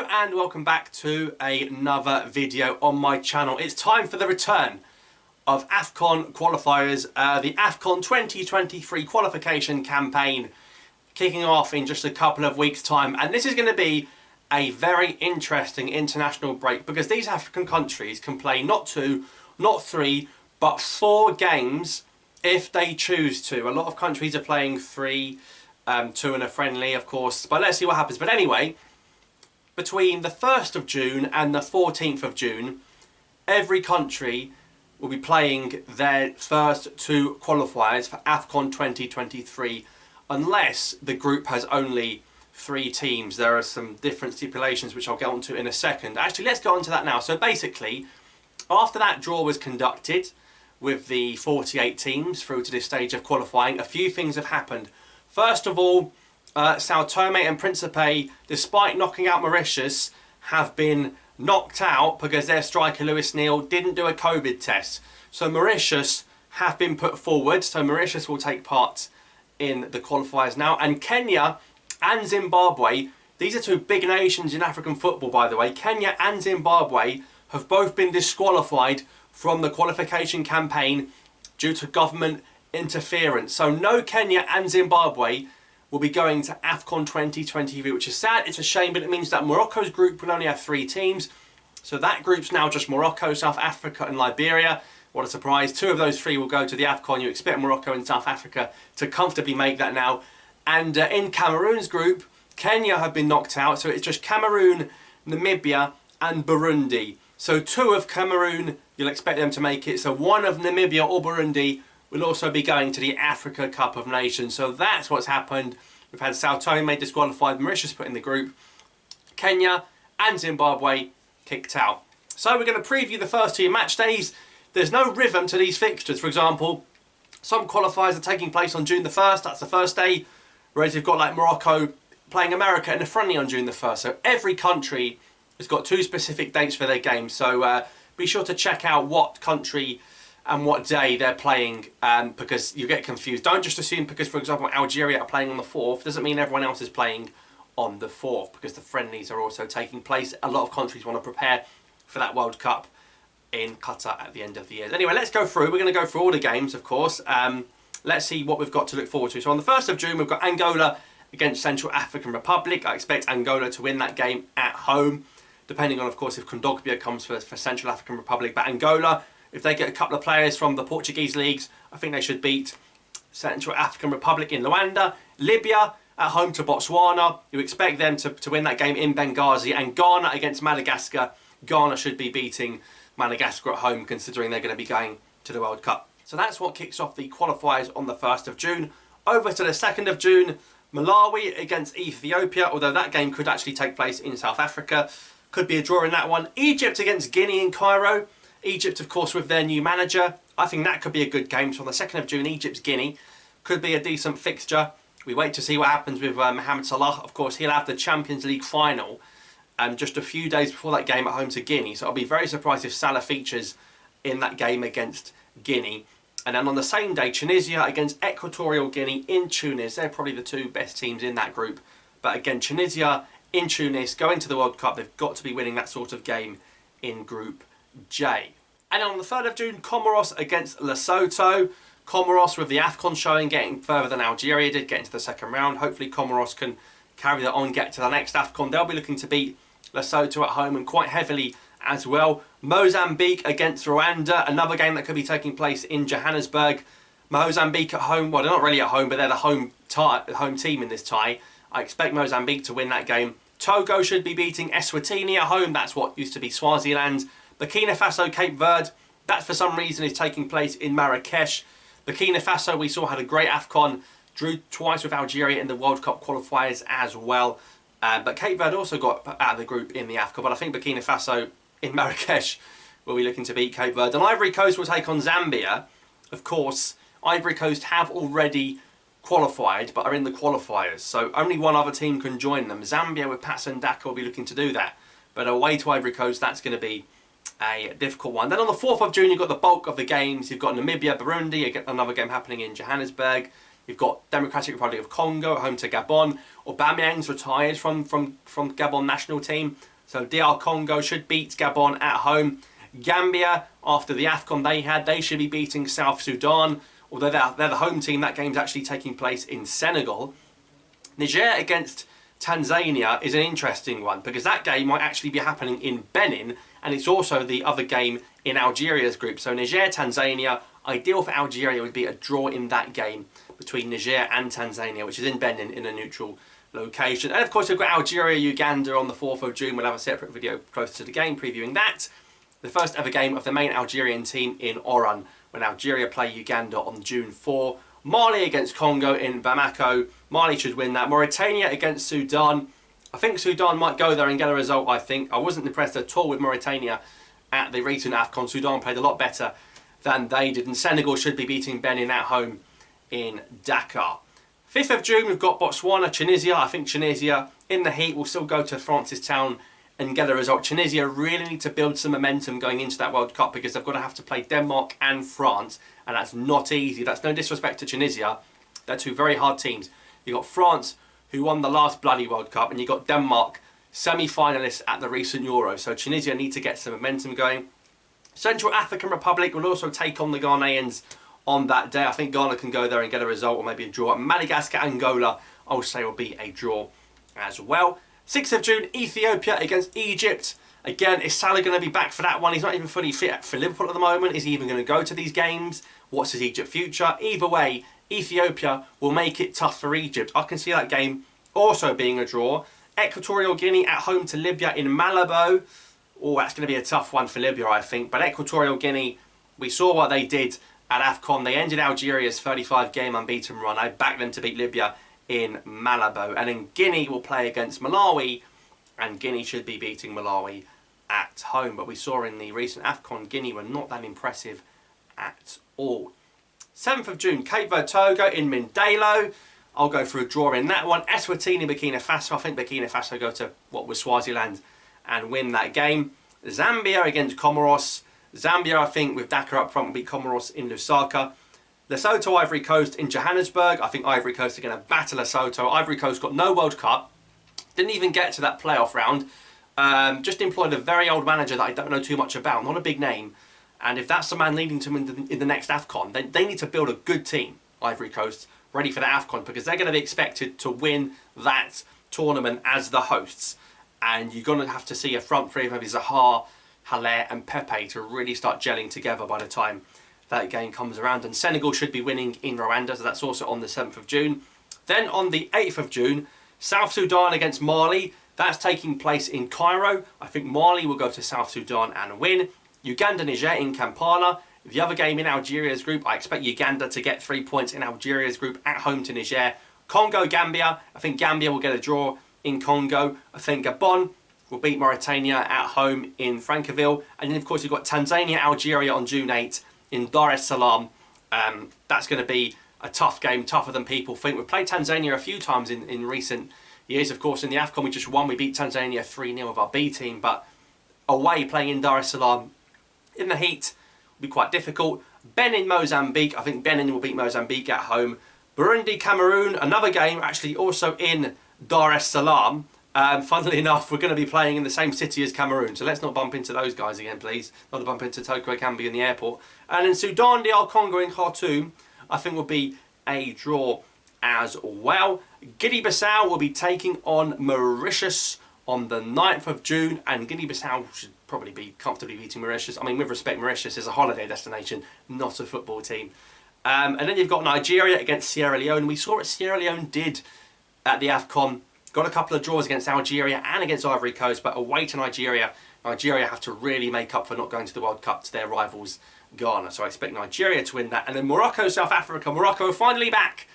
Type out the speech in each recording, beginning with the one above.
Hello and welcome back to another video on my channel. It's time for the return of Afcon qualifiers, the Afcon 2023 qualification campaign kicking off in just a couple of weeks' time, and this is going to be a very interesting international break because these African countries can play not 2, not 3, but 4 games if they choose to. A lot of countries are playing 3, 2 and a friendly, of course, but let's see what happens. But anyway, between the 1st of June and the 14th of June, every country will be playing their first 2 qualifiers for Afcon 2023, unless the group has only 3 teams. There are some different stipulations which I'll get onto in a second. Actually, let's go on to that now. So basically, after that draw was conducted with the 48 teams through to this stage of qualifying, a few things have happened. First of all, Sao Tome and Principe, despite knocking out Mauritius, have been knocked out because their striker Lewis Neal didn't do a COVID test. So Mauritius have been put forward, so Mauritius will take part in the qualifiers now. And Kenya and Zimbabwe, these are 2 big nations in African football, by the way. Kenya and Zimbabwe have both been disqualified from the qualification campaign due to government interference. So no Kenya and Zimbabwe will be going to Afcon 2023, which is sad. It's a shame, but it means that Morocco's group will only have 3 teams. So that group's now just Morocco, South Africa and Liberia. What a surprise. 2 of those 3 will go to the Afcon. You expect Morocco and South Africa to comfortably make that now. And in Cameroon's group, Kenya have been knocked out. So it's just Cameroon, Namibia and Burundi. So 2 of Cameroon, you'll expect them to make it. So 1 of Namibia or Burundi will also be going to the Africa Cup of Nations. So that's what's happened. We've had Sao Tome disqualified, Mauritius put in the group, Kenya and Zimbabwe kicked out. So we're going to preview the first 2 match days. There's no rhythm to these fixtures. For example, some qualifiers are taking place on June the 1st, that's the first day, whereas you've got like Morocco playing America in a friendly on June the 1st. So every country has got 2 specific dates for their games. So be sure to check out what country and what day they're playing, because you get confused. Don't just assume because, for example, Algeria are playing on the 4th, doesn't mean everyone else is playing on the 4th, because the friendlies are also taking place. A lot of countries want to prepare for that World Cup in Qatar at the end of the year. Anyway, let's go through. We're going to go through all the games, of course. Let's see what we've got to look forward to. So on the 1st of June, we've got Angola against Central African Republic. I expect Angola to win that game at home, depending on, of course, if Kondogbia comes for Central African Republic. But Angola, if they get a couple of players from the Portuguese leagues, I think they should beat Central African Republic in Luanda. Libya at home to Botswana. You expect them to win that game in Benghazi. And Ghana against Madagascar. Ghana should be beating Madagascar at home, considering they're going to be going to the World Cup. So that's what kicks off the qualifiers on the 1st of June. Over to the 2nd of June, Malawi against Ethiopia, although that game could actually take place in South Africa. Could be a draw in that one. Egypt against Guinea in Cairo. Egypt, of course, with their new manager. I think that could be a good game. So on the 2nd of June, Egypt's-Guinea could be a decent fixture. We wait to see what happens with Mohamed Salah. Of course, he'll have the Champions League final just a few days before that game at home to Guinea. So I'll be very surprised if Salah features in that game against Guinea. And then on the same day, Tunisia against Equatorial Guinea in Tunis. They're probably the 2 best teams in that group. But again, Tunisia in Tunis, going to the World Cup, they've got to be winning that sort of game in Group J. And on the 3rd of June, Comoros against Lesotho. Comoros with the Afcon showing, getting further than Algeria did, getting to the 2nd round. Hopefully Comoros can carry that on, get to the next Afcon. They'll be looking to beat Lesotho at home, and quite heavily as well. Mozambique against Rwanda, another game that could be taking place in Johannesburg. Mozambique at home, well, they're not really at home, but they're the home team in this tie. I expect Mozambique to win that game. Togo should be beating Eswatini at home. That's what used to be Swaziland. Burkina Faso, Cape Verde, that for some reason is taking place in Marrakesh. Burkina Faso, we saw, had a great Afcon, drew twice with Algeria in the World Cup qualifiers as well. But Cape Verde also got out of the group in the Afcon, but I think Burkina Faso in Marrakesh will be looking to beat Cape Verde. And Ivory Coast will take on Zambia. Of course, Ivory Coast have already qualified, but are in the qualifiers. So only one other team can join them. Zambia with Patson Daka will be looking to do that. But away to Ivory Coast, that's going to be a difficult one. Then on the 4th of June, you've got the bulk of the games. You've got Namibia, Burundi, another game happening in Johannesburg. You've got Democratic Republic of Congo at home to Gabon. Aubameyang's retired from Gabon national team. So DR Congo should beat Gabon at home. Gambia, after the Afcon they should be beating South Sudan. Although they're the home team, that game's actually taking place in Senegal. Niger against Tanzania is an interesting one because that game might actually be happening in Benin, and it's also the other game in Algeria's group. So Niger, Tanzania, ideal for Algeria would be a draw in that game between Niger and Tanzania, which is in Benin in a neutral location. And of course we've got Algeria, Uganda on the 4th of June. We'll have a separate video closer to the game previewing that. The first ever game of the main Algerian team in Oran when Algeria play Uganda on June 4. Mali against Congo in Bamako. Mali should win that. Mauritania against Sudan. I think Sudan might go there and get a result, I think. I wasn't impressed at all with Mauritania at the recent Afcon. Sudan played a lot better than they did. And Senegal should be beating Benin at home in Dakar. 5th of June, we've got Botswana, Tunisia. I think Tunisia, in the heat, will still go to Francistown and get a result. Tunisia really need to build some momentum going into that World Cup because they've got to have to play Denmark and France, and that's not easy. That's no disrespect to Tunisia. They're two very hard teams. You've got France, who won the last bloody World Cup, and you've got Denmark, semi-finalists at the recent Euros. So Tunisia need to get some momentum going. Central African Republic will also take on the Ghanaians on that day. I think Ghana can go there and get a result or maybe a draw. Madagascar, Angola, I would say will be a draw as well. 6th of June, Ethiopia against Egypt. Again, is Salah going to be back for that one? He's not even fully fit for Liverpool at the moment. Is he even going to go to these games? What's his Egypt future? Either way, Ethiopia will make it tough for Egypt. I can see that game also being a draw. Equatorial Guinea at home to Libya in Malabo. Oh, that's going to be a tough one for Libya, I think. But Equatorial Guinea, we saw what they did at Afcon. They ended Algeria's 35-game unbeaten run. I backed them to beat Libya in Malabo. And then Guinea will play against Malawi, and Guinea should be beating Malawi at home. But we saw in the recent Afcon, Guinea were not that impressive at all. 7th of June, Cape Verde, Togo in Mindelo. I'll go for a draw in that one. Eswatini, Burkina Faso. I think Burkina Faso go to what was Swaziland and win that game. Zambia against Comoros. Zambia, I think, with Dakar up front, will beat Comoros in Lusaka. Lesotho, Ivory Coast in Johannesburg. I think Ivory Coast are going to battle Lesotho. Ivory Coast got no World Cup. Didn't even get to that playoff round. Just employed a very old manager that I don't know too much about. Not a big name. And if that's the man leading to them in the next Afcon, then they need to build a good team, Ivory Coast, ready for the Afcon, because they're going to be expected to win that tournament as the hosts. And you're going to have to see a front three of maybe Zaha, Haller and Pepe to really start gelling together by the time that game comes around. And Senegal should be winning in Rwanda, so that's also on the 7th of June. Then on the 8th of June, South Sudan against Mali. That's taking place in Cairo. I think Mali will go to South Sudan and win. Uganda, Niger in Kampala. The other game in Algeria's group, I expect Uganda to get 3 points in Algeria's group at home to Niger. Congo, Gambia. I think Gambia will get a draw in Congo. I think Gabon will beat Mauritania at home in Francaville. And then, of course, you've got Tanzania, Algeria on June 8 in Dar es Salaam. That's going to be a tough game, tougher than people think. We've played Tanzania a few times in recent years. Of course, in the Afcon, we just won. We beat Tanzania 3-0 with our B team. But away, playing in Dar es Salaam in the heat will be quite difficult. Benin, Mozambique. I think Benin will beat Mozambique at home. Burundi, Cameroon. Another game actually also in Dar es Salaam. Funnily enough, we're going to be playing in the same city as Cameroon, so let's not bump into those guys again, please. Not to bump into Toko Ekambi in the airport. And in Sudan, DR Congo in Khartoum, I think will be a draw as well. Guinea-Bissau will be taking on Mauritius on the 9th of June, and Guinea-Bissau should probably be comfortably beating Mauritius. I mean, with respect, Mauritius is a holiday destination, not a football team. And then you've got Nigeria against Sierra Leone. We saw what Sierra Leone did at the Afcon. Got a couple of draws against Algeria and against Ivory Coast, but away to Nigeria. Nigeria have to really make up for not going to the World Cup to their rivals, Ghana. So I expect Nigeria to win that. And then Morocco, South Africa. Morocco finally back.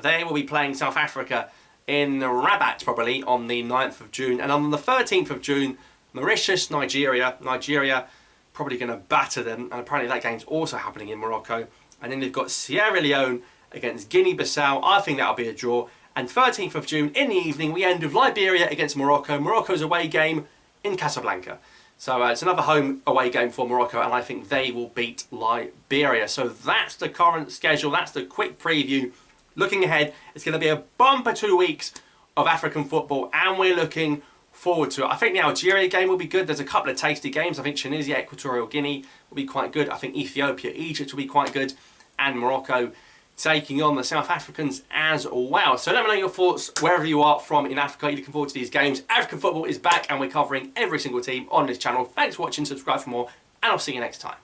They will be playing South Africa in Rabat probably on the 9th of June. And on the 13th of June, Mauritius, Nigeria. Nigeria probably going to batter them. And apparently that game's also happening in Morocco. And then they've got Sierra Leone against Guinea-Bissau. I think that'll be a draw. And 13th of June in the evening, we end with Liberia against Morocco. Morocco's away game in Casablanca. So it's another home away game for Morocco, and I think they will beat Liberia. So that's the current schedule. That's the quick preview. Looking ahead, it's going to be a bumper 2 weeks of African football, and we're looking forward to it. I think the Algeria game will be good. There's a couple of tasty games. I think Tunisia, Equatorial Guinea will be quite good. I think Ethiopia, Egypt will be quite good. And Morocco taking on the South Africans as well. So let me know your thoughts wherever you are from in Africa. You're looking forward to these games. African football is back and we're covering every single team on this channel. Thanks for watching, subscribe for more, and I'll see you next time.